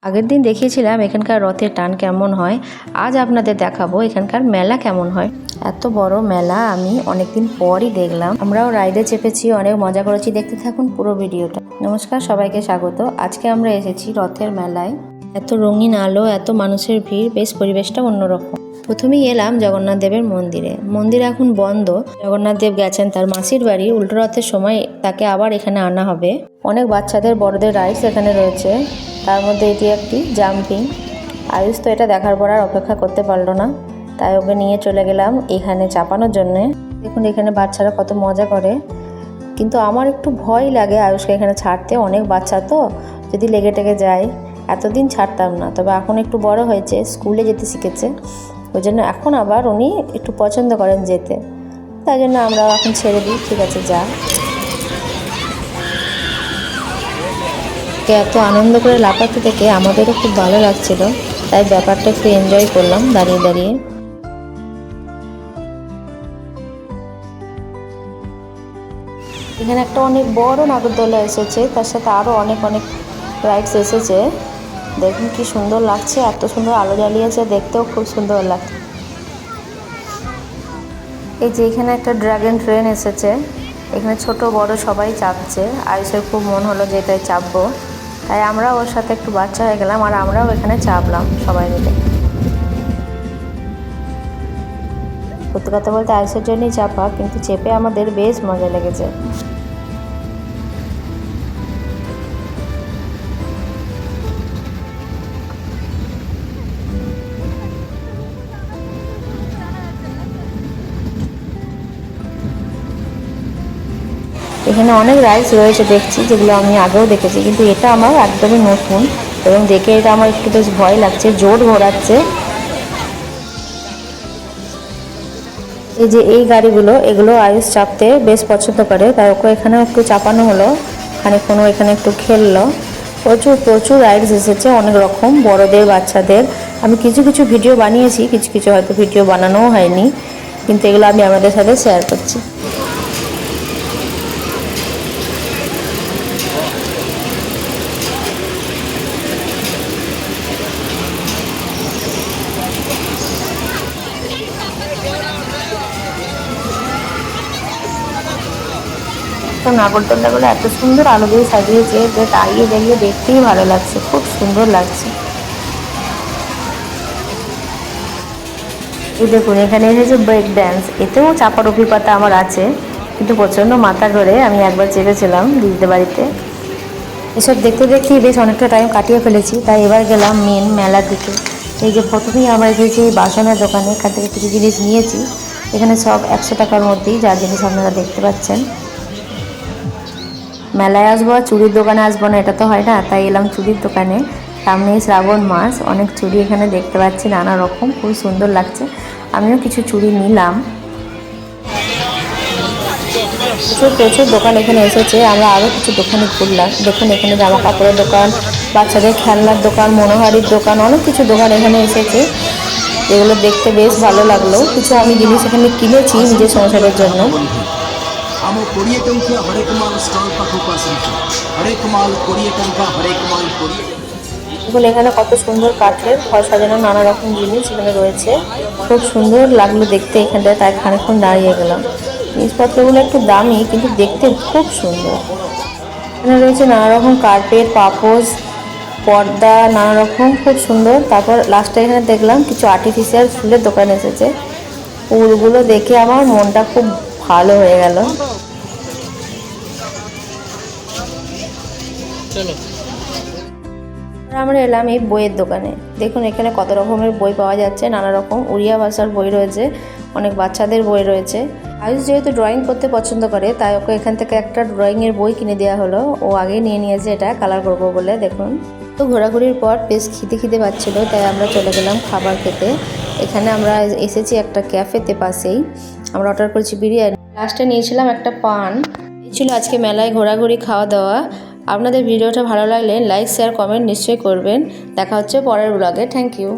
আগের দিন দেখিয়েছিলাম এখানকার রথের টান কেমন হয়, আজ আপনাদের দেখাবো এখানকার মেলা কেমন হয়। এত বড় মেলা আমি অনেকদিন পরই দেখলাম। আমরাও রাইডে চেপেছি, অনেক মজা করেছি। দেখতে থাকুন পুরো ভিডিওটা। নমস্কার, সবাইকে স্বাগত। আজকে আমরা এসেছি রথের মেলায়। এত রঙিন আলো, এত মানুষের ভিড়, বেশ পরিবেশটা অন্যরকম। প্রথমেই এলাম জগন্নাথ দেবের মন্দিরে। মন্দির এখন বন্ধ। জগন্নাথ দেব গেছেন তার মাসির বাড়ি। উল্টো রথের সময় তাকে আবার এখানে আনা হবে। অনেক বাচ্চাদের বড়দের রাইডস এখানে রয়েছে, তার মধ্যে এটি একটি জাম্পিং। আয়ুষ তো এটা দেখার পর আর অপেক্ষা করতে পারলো না, তাই ওকে নিয়ে চলে গেলাম এখানে চাপানোর জন্যে। দেখুন এখানে বাচ্চারা কত মজা করে, কিন্তু আমার একটু ভয় লাগে আয়ুষকে এখানে ছাড়তে। অনেক বাচ্চা তো, যদি লেগে টেগে যায়। এতদিন ছাড়তাম না, তবে এখন একটু বড় হয়েছে, স্কুলে যেতে শিখেছে, ওই জন্য এখন আবার উনি একটু পছন্দ করেন যেতে। তাই জন্য আমরাও এখন ছেড়ে দিই, ঠিক আছে যা। এত আনন্দ করে লাফাতে থেকে আমাদেরও খুব ভালো লাগছিল, তাই ব্যাপারটা একটু এনজয় করলাম দাঁড়িয়ে দাঁড়িয়ে। এখানে একটা অনেক বড় নাগরদোলা এসেছে, তার সাথে আরও অনেক অনেক রাইডস এসেছে। দেখুন কি সুন্দর লাগছে, এত সুন্দর আলো জ্বালিয়েছে, দেখতেও খুব সুন্দর লাগছে। এই যে এখানে একটা ড্রাগন ট্রেন এসেছে, এখানে ছোট বড় সবাই চাপছে। আয়ুষের খুব মন হলো যে এটাই চাপবো, তাই আমরা ওর সাথে একটু বাচ্চা হয়ে গেলাম আর আমরাও এখানে চাপলাম সবাই মিলে। সত্যি কথা বলতে আয়ুষের জন্যই চাপা, কিন্তু চেপে আমাদের বেশ মজা লেগেছে। এখানে অনেক রাইডস রয়েছে দেখছি, যেগুলো আমি আগেও দেখেছি, কিন্তু এটা আমার একদমই নতুন এবং দেখে এটা আমার একটু বেশ ভয় লাগছে, জোর ঘোরাচ্ছে। এই যে এই গাড়িগুলো, এগুলো আয়ুষ চাপতে বেশ পছন্দ করে, তাই ওকে এখানেও একটু চাপানো হলো, খানিকক্ষণ এখানে একটু খেললো। প্রচুর প্রচুর রাইডস এসেছে, অনেক রকম, বড়দের বাচ্চাদের। আমি কিছু কিছু ভিডিও বানিয়েছি, কিছু কিছু হয়তো ভিডিও বানানোও হয়নি, কিন্তু এগুলো আমি আমাদের সাথে শেয়ার করছি। তো নাগরদোলনাগুলো এত সুন্দর আলো দিয়ে সাজিয়েছে যে দাঁড়িয়ে দাঁড়িয়ে দেখতেই ভালো লাগছে, খুব সুন্দর লাগছে। এই দেখুন এখানে এসেছে ব্রেক ড্যান্স, এতেও চাপার অভিজ্ঞতা আমার আছে, কিন্তু প্রচণ্ড মাথা ধরে আমি একবার চেপেছিলাম দিদিদের বাড়িতে। এসব দেখতে দেখতেই বেশ অনেকটা টাইম কাটিয়ে ফেলেছি, তাই এবার গেলাম মেন মেলার দিকে। এই যে প্রথমেই আমরা এসেছি এই বাসনের দোকানে, এখান থেকে কিছু জিনিস নিয়েছি। এখানে সব 100 টাকার মধ্যেই, যা জিনিস আপনারা দেখতে পাচ্ছেন। মেলায় আসবো আর চুড়ির দোকানে আসবো না, এটা তো হয় না, তাই এলাম চুড়ির দোকানে। সামনেই শ্রাবণ মাস, অনেক চুড়ি এখানে দেখতে পাচ্ছি, নানা রকম, খুব সুন্দর লাগছে। আমিও কিছু চুড়ি নিলাম। প্রচুর প্রচুর দোকান এখানে এসেছে, আমরা আরও কিছু দোকানে ঘুরলাম। দেখুন এখানে জামা কাপড়ের দোকান, বাচ্চাদের খেলনার দোকান, মনোহারির দোকান, অনেক কিছু দোকান এখানে এসেছে, যেগুলো দেখতে বেশ ভালো লাগলো। কিছু আমি জিনিস এখানে কিনেছি নিজের সংসারের জন্য। ଆମ 20 ଟଙ୍କିଆ ହରେକ ମାଲ ଷ୍ଟଲ୍ ପାଖକୁ ଆସନ୍ତୁ। ହରେକ ମାଲ 20 ଟଙ୍କା, ହରେକ ମାଲ 20 ଟଙ୍କା। দেখুন এখানে কত সুন্দর কাঠের ঘর সাজানো নানা রকম জিনিস এখানে রয়েছে, খুব সুন্দর লাগলো দেখতে এখানটায়, তাই খানিকক্ষণ দাঁড়িয়ে গেলাম। জিনিসপত্রগুলো একটু দামি, কিন্তু দেখতে খুব সুন্দর। এখানে রয়েছে নানা রকম কার্পেট, পাপোশ, পর্দা, নানা রকম, খুব সুন্দর। তারপর লাস্টে এখানে দেখলাম কিছু আর্টিফিশিয়াল ফুলের দোকান এসেছে, ফুলগুলো দেখে আমার মনটা খুব ভালো হয়ে গেল। আমরা এলাম এই বইয়ের দোকানে। দেখুন এখানে কত রকমের বই পাওয়া যাচ্ছে, নানা রকম উড়িয়া ভাষার বই রয়েছে, অনেক বাচ্চাদের বই রয়েছে। আয়ুষ যেহেতু ড্রয়িং করতে পছন্দ করে, তাই ওকে এখান থেকে একটা ড্রয়িংয়ের বই কিনে দেওয়া হলো। ও আগেই নিয়ে নিয়েছে এটা কালার করবো বলে। দেখুন তো ঘোরাঘুরির পর বেশ খিদে পাচ্ছিলো, তাই আমরা চলে গেলাম খাবার খেতে। এখানে আমরা এসেছি একটা ক্যাফেতে পাশেই, আমরা অর্ডার করেছি বিরিয়ানি, লাস্টে নিয়েছিলাম একটা পান। এই ছিল আজকে মেলায় ঘোরাঘুরি, খাওয়া দাওয়া। আপনাদের ভিডিওটা ভালো লাগলে লাইক শেয়ার কমেন্ট নিশ্চয়ই করবেন। দেখা হচ্ছে পরের ব্লগে। Thank you.